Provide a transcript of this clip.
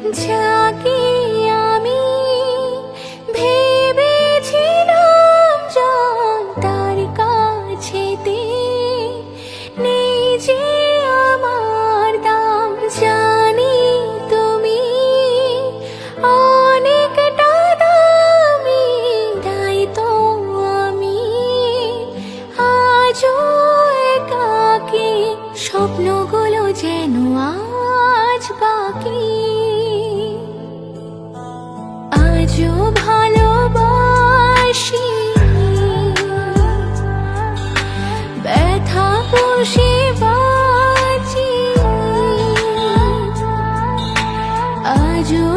যাকে আমি ভেবেছিলাম তার কাছেতে নেই যে আমার দাম, জানি তুমি অনেকটা দামি, তাই তো আমি আজও একাকী, স্বপ্নগুলো যেন আজ বাকি। আজও ভালোবাসি, ব্যথা পুষে বাঁচি, আজও